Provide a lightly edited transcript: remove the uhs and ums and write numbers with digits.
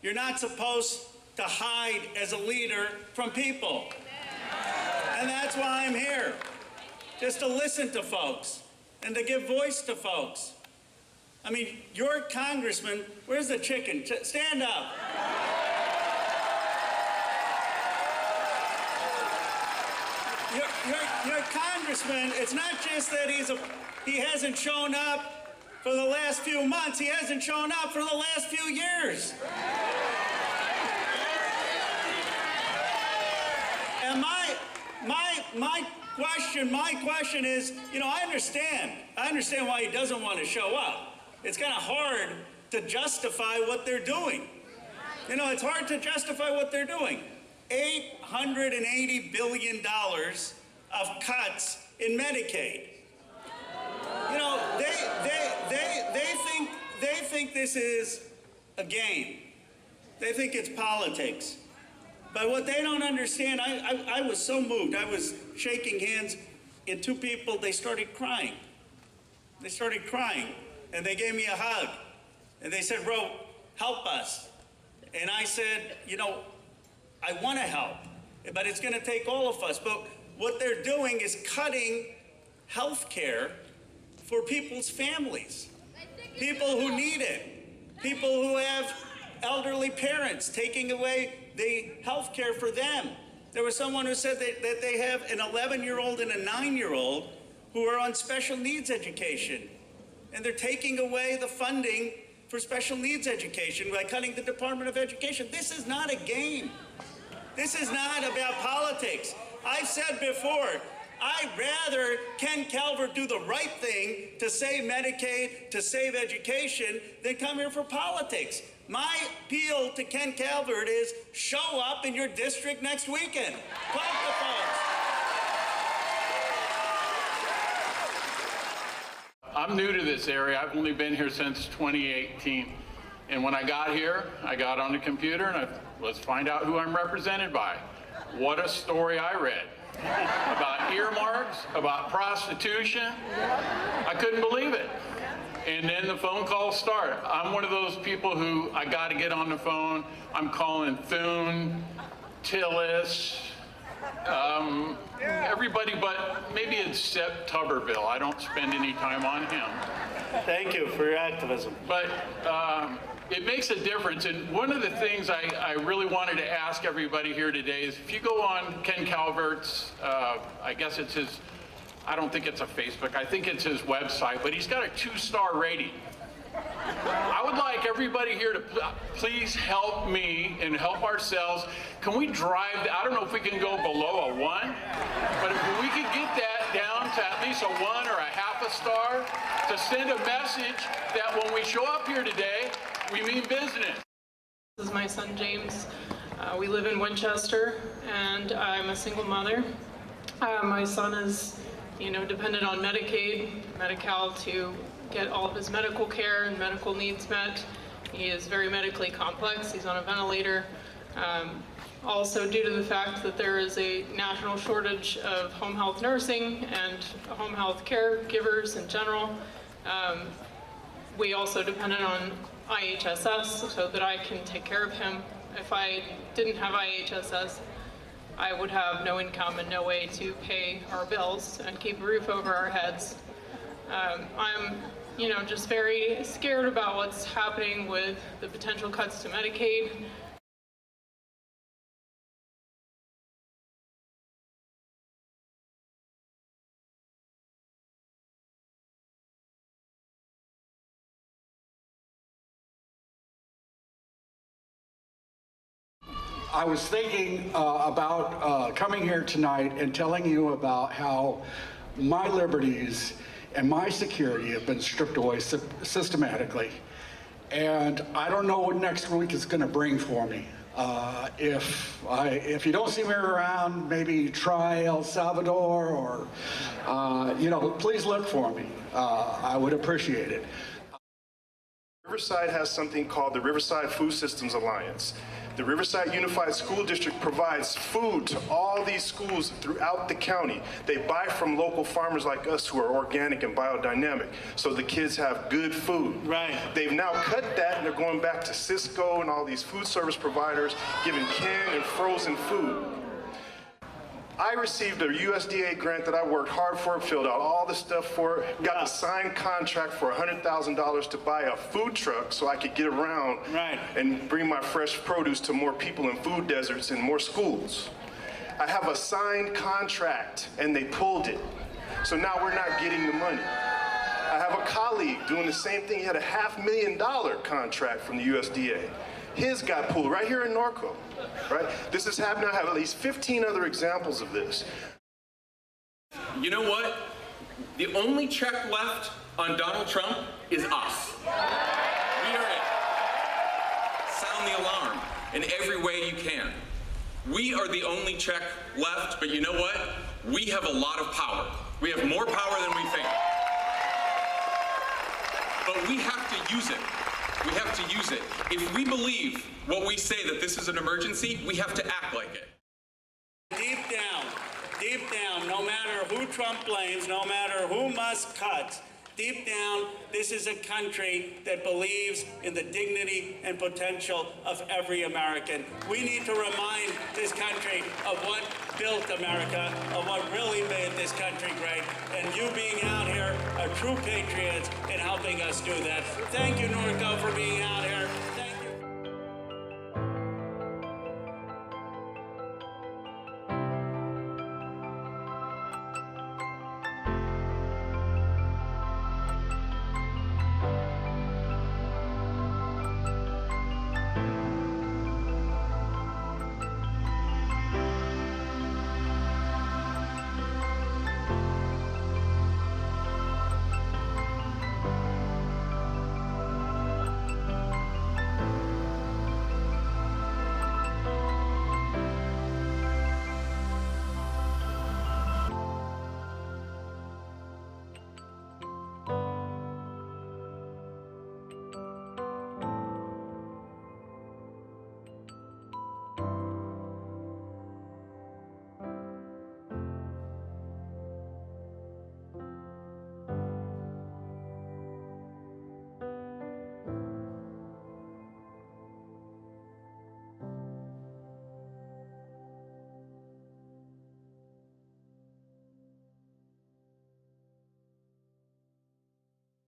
You're not supposed to hide as a leader from people. And that's why I'm here, just to listen to folks and to give voice to folks. I mean, your congressman, where's the chicken? Stand up. Your congressman, it's not just that he hasn't shown up for the last few months, he hasn't shown up for the last few years. And my question is, you know, I understand why he doesn't want to show up. It's kind of hard to justify what they're doing. You know, it's hard to justify what they're doing. $880 billion of cuts in Medicaid. You know, they think this is a game. They think it's politics. But what they don't understand, I was so moved. I was shaking hands, and two people, they started crying. They started crying, and they gave me a hug. And they said, "Bro, help us." And I said, you know, I want to help, but it's going to take all of us. But what they're doing is cutting health care for people's families, people who need it, people who have elderly parents, taking away the health care for them. There was someone who said that they have an 11-year-old and a 9-year-old who are on special needs education, and they're taking away the funding for special needs education by cutting the Department of Education. This is not a game. This is not about politics. I've said before, I'd rather Ken Calvert do the right thing to save Medicaid, to save education, than come here for politics. My appeal to Ken Calvert is show up in your district next weekend. Talk to folks. I'm new to this area. I've only been here since 2018. And when I got here, I got on the computer and let's find out who I'm represented by. What a story I read. About earmarks, about prostitution. I couldn't believe it. And then the phone calls start. I'm one of those people who I got to get on the phone. I'm calling Thune, Tillis, everybody, but maybe except Tuberville. I don't spend any time on him. Thank you for your activism. But it makes a difference. And one of the things I really wanted to ask everybody here today is if you go on Ken Calvert's, I guess it's his, I don't think it's a Facebook, I think it's his website, but he's got a 2-star rating. I would like everybody here to please help me and help ourselves. Can we drive, I don't know if we can go below a 1, but if we could get that down to at least a 1 or a half a star to send a message that when we show up here today, we mean business. This is my son James. We live in Winchester, and I'm a single mother. My son is, dependent on Medicaid, Medi-Cal to get all of his medical care and medical needs met. He is very medically complex. He's on a ventilator. Also due to the fact that there is a national shortage of home health nursing and home health caregivers in general, we also depended on IHSS so that I can take care of him. If I didn't have IHSS, I would have no income and no way to pay our bills and keep a roof over our heads. I'm, just very scared about what's happening with the potential cuts to Medicaid. I was thinking about coming here tonight and telling you about how my liberties and my security have been stripped away systematically. And I don't know what next week is going to bring for me. If you don't see me around, maybe try El Salvador or, please look for me. I would appreciate it. Riverside has something called the Riverside Food Systems Alliance. The Riverside Unified School District provides food to all these schools throughout the county. They buy from local farmers like us who are organic and biodynamic, so the kids have good food. Right. They've now cut that and they're going back to Cisco and all these food service providers, giving canned and frozen food. I received a USDA grant that I worked hard for, filled out all the stuff for, got a signed contract for $100,000 to buy a food truck so I could get around and bring my fresh produce to more people in food deserts and more schools. I have a signed contract and they pulled it. So now we're not getting the money. I have a colleague doing the same thing. He had a $500,000 contract from the USDA. His got pulled right here in Norco, right? This is happening. I have at least 15 other examples of this. You know what? The only check left on Donald Trump is us. We are it. Sound the alarm in every way you can. We are the only check left, but you know what? We have a lot of power. We have more power than we think. But we have to use it. We have to use it. If we believe what we say, that this is an emergency, we have to act like it. Deep down, no matter who Trump blames, no matter who Musk cuts, deep down, this is a country that believes in the dignity and potential of every American. We need to remind this country of what built America, of what really made this country great. And you being out here are true patriots in helping us do that. Thank you, Norco, for being out here.